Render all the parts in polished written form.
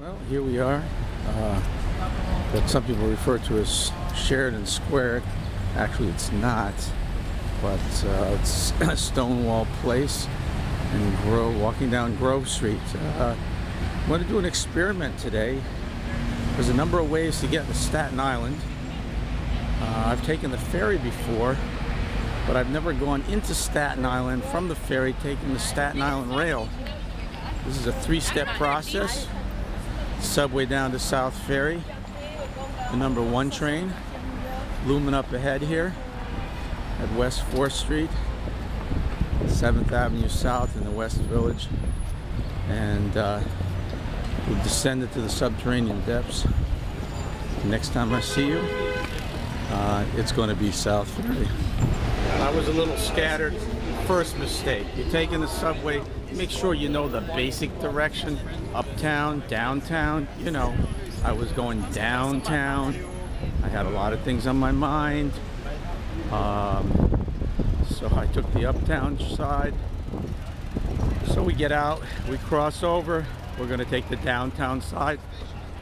Well, here we are. What some people refer to as shared and squared. Actually, it's not, but it's a Stonewall Place and walking down Grove Street. I'm going to do an experiment today. There's a number of ways to get to Staten Island. I've taken the ferry before, but I've never gone into Staten Island from the ferry taking the Staten Island rail. This is a three-step process. Subway down to South Ferry, the number 1 train, looming up ahead here at West 4th Street, 7th Avenue South in the West Village, and we've descended to the subterranean depths. Next time I see you, it's going to be South Ferry. I was a little scattered. First mistake, you're taking the subway, make sure you know the basic direction, uptown, downtown. You know, I was going downtown. I had a lot of things on my mind, so I took the uptown side. So we get out, we cross over, we're going to take the downtown side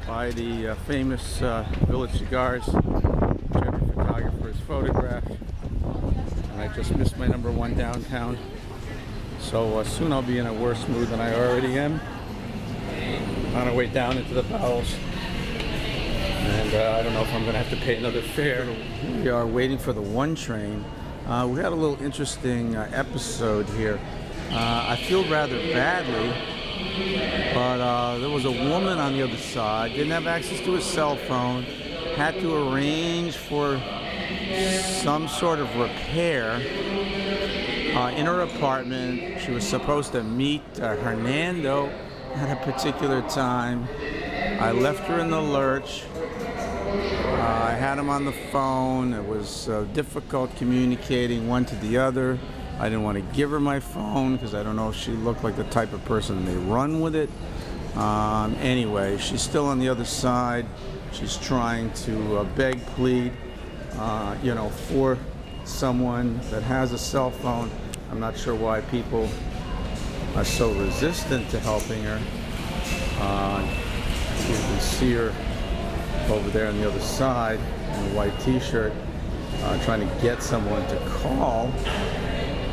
by the famous Village Cigars, which every photographer has photographed. I just missed my number 1 downtown, so soon I'll be in a worse mood than I already am. On our way down into the bowels, and I don't know if I'm going to have to pay another fare. We are waiting for the 1 train. We had a little interesting episode here. I feel rather badly, but there was a woman on the other side, didn't have access to a cell phone, had to arrange for some sort of repair in her apartment. She was supposed to meet Hernando at a particular time. I left her in the lurch. I had him on the phone. It was difficult communicating one to the other. I didn't want to give her my phone because I don't know if she looked like the type of person that may run with it. Anyway, she's still on the other side. She's trying to beg, plead, for someone that has a cell phone. I'm not sure why people are so resistant to helping her. You can see her over there on the other side in a white t-shirt, trying to get someone to call.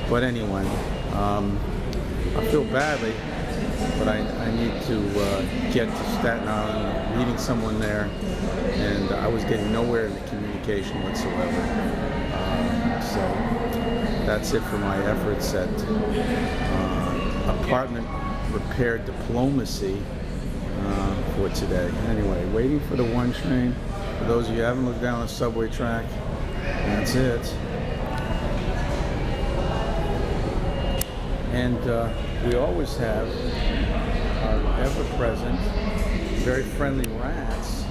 But anyway, I feel badly, but I need to get to Staten Island, meeting someone there, and I was getting nowhere in the communication whatsoever. So that's it for my efforts at apartment repair diplomacy for today. Anyway, waiting for the 1 train. For those of you who haven't looked down the subway track, that's it. And we always have our ever-present, very friendly rats.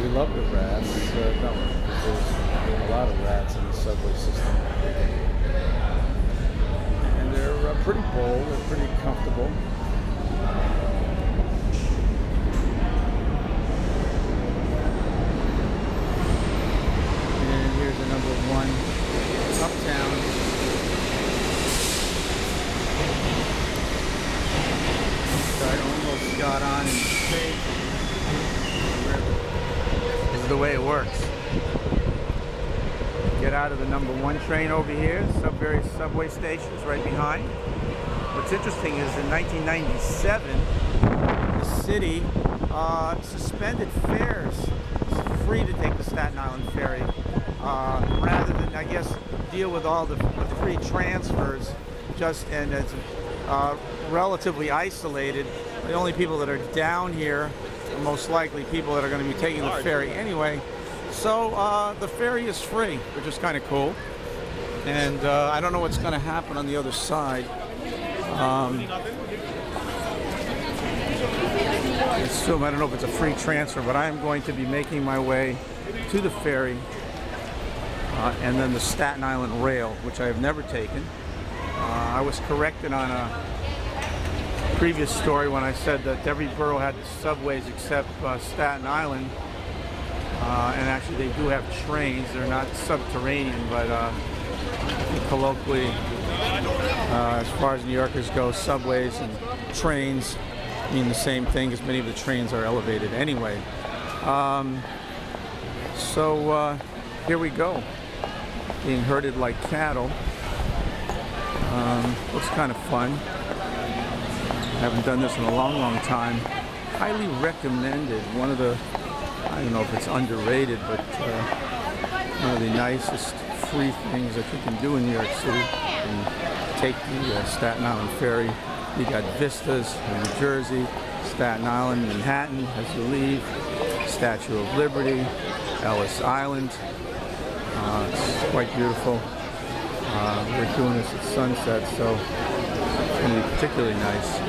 We love the rats. There's a lot of rats in the subway system. And they're pretty bold, they're pretty comfortable. And here's the number 1 uptown. I almost got on in space. This is the way it works. Get out of the number 1 train over here, various subway stations right behind. What's interesting is in 1997, the city suspended fares. It's free to take the Staten Island ferry, rather than, I guess, deal with all the free transfers. And it's relatively isolated. The only people that are down here are most likely people that are going to be taking the ferry anyway. So the ferry is free, which is kind of cool. And I don't know what's going to happen on the other side. I don't know if it's a free transfer, but I am going to be making my way to the ferry and then the Staten Island rail, which I have never taken. I was corrected on a previous story when I said that every borough had subways except Staten Island. And actually they do have trains. They're not subterranean, but colloquially, as far as New Yorkers go, subways and trains mean the same thing, because many of the trains are elevated anyway. Here we go, being herded like cattle. Looks kind of fun. Haven't done this in a long time. Highly recommended. One of the, I don't know if it's underrated, but one of the nicest free things that you can do in New York City. You can take the Staten Island ferry. You got vistas in New Jersey, Staten Island, Manhattan as you leave, Statue of Liberty, Ellis Island. It's quite beautiful. We're doing this at sunset, so it's going to be particularly nice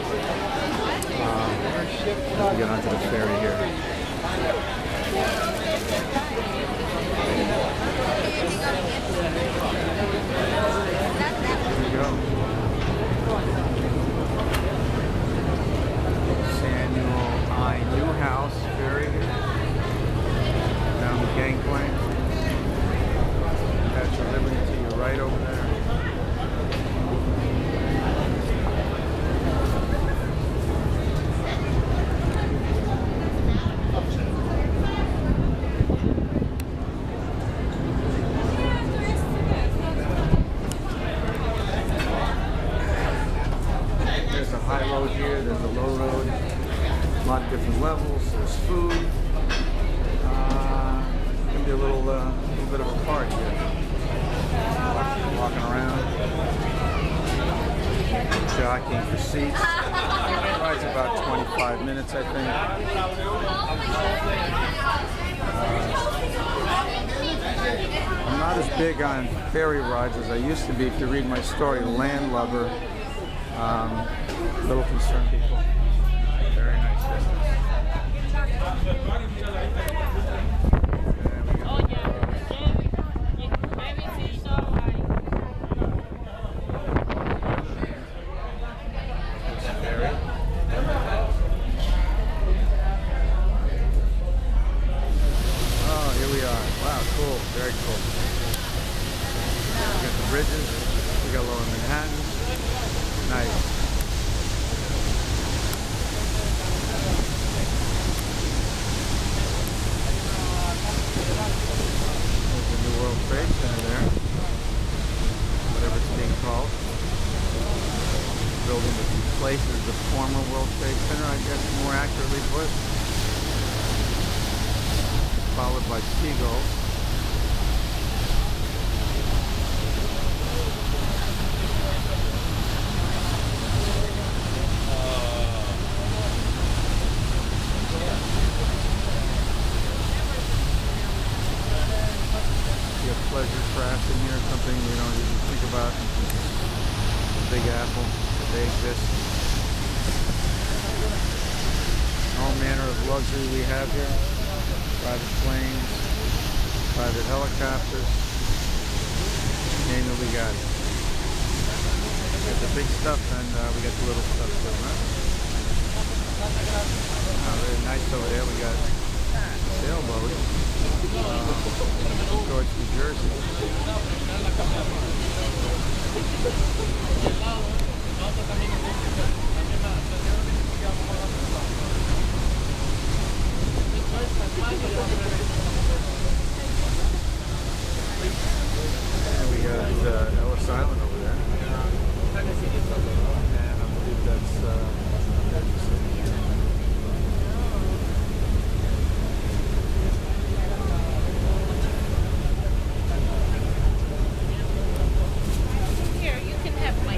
as we get onto the ferry here. Here we go. Newhouse ferry here. Down the gangplank. Statue of Liberty to your right over there. There's a high road here, there's a low road. A lot of different levels. There's food. It's gonna be a little bit of a party here. Walking around, jockeying for seats. Ride's about 25 minutes, I think. I'm not as big on ferry rides as I used to be. If you read my story, Landlubber, little concerned people. Very nice business. Oh, here we are. Wow, cool. Very cool. We got the bridges. We got Lower Manhattan. Nice. World Trade Center there, whatever it's being called. Building that replaces the former World Trade Center, I guess, more accurately put. Followed by seagulls. Pleasure crafts in here, something we don't even think about. The Big Apple, they exist. All manner of luxury we have here. Private planes, private helicopters. Name it, we got it. We got the big stuff and we got the little stuff too, huh? Oh, very nice over there. We got sailboat. Towards New Jersey. And we got Ellis Island over there. And I believe that's Here, you can have my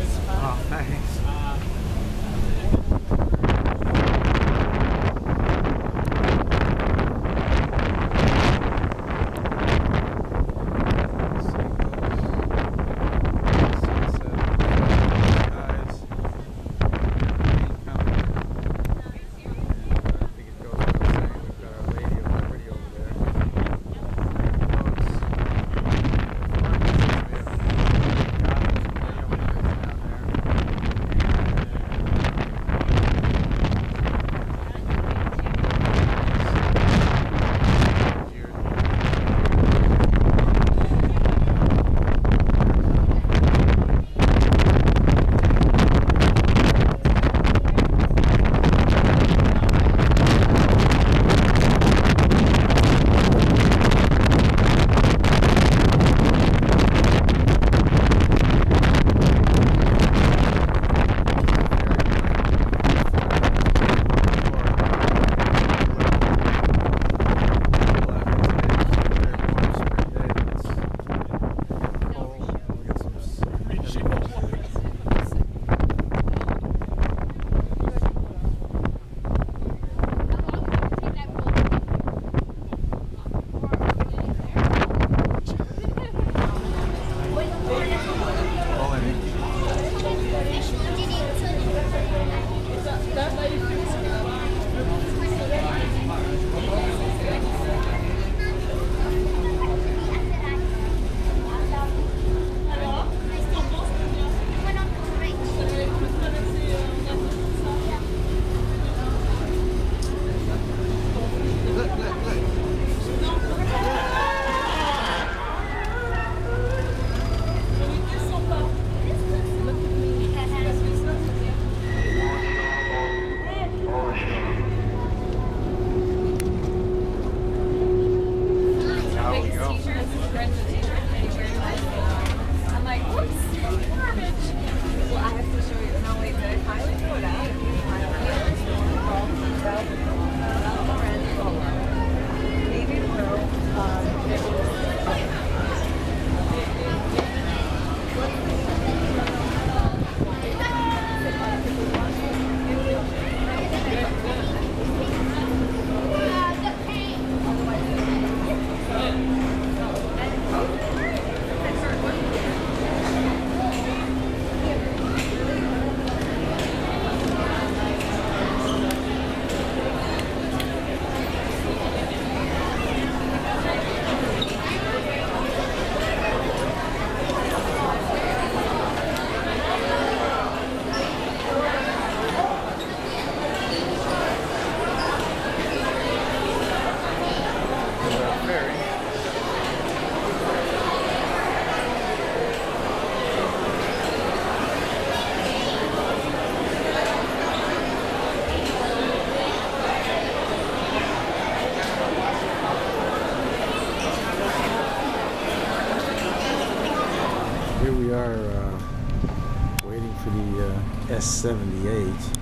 for the S78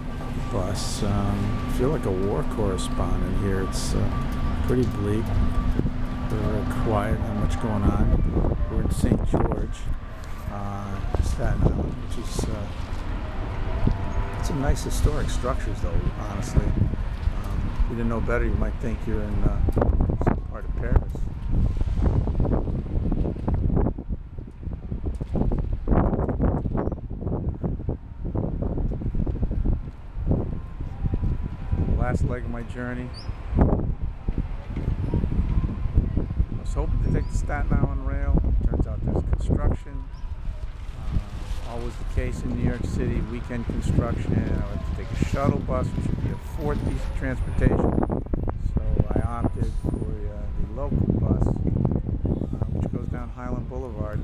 bus. I feel like a war correspondent here. It's pretty bleak. Very quiet, not much going on. We're in St. George, Staten Island, which is some nice historic structures, though, honestly. If you didn't know better, you might think you're in some part of Paris. Last leg of my journey. I was hoping to take the Staten Island rail. Turns out there's construction. Always the case in New York City, weekend construction. I like to take a shuttle bus, which would be a fourth piece of transportation. So I opted for the local bus, which goes down Highland Boulevard.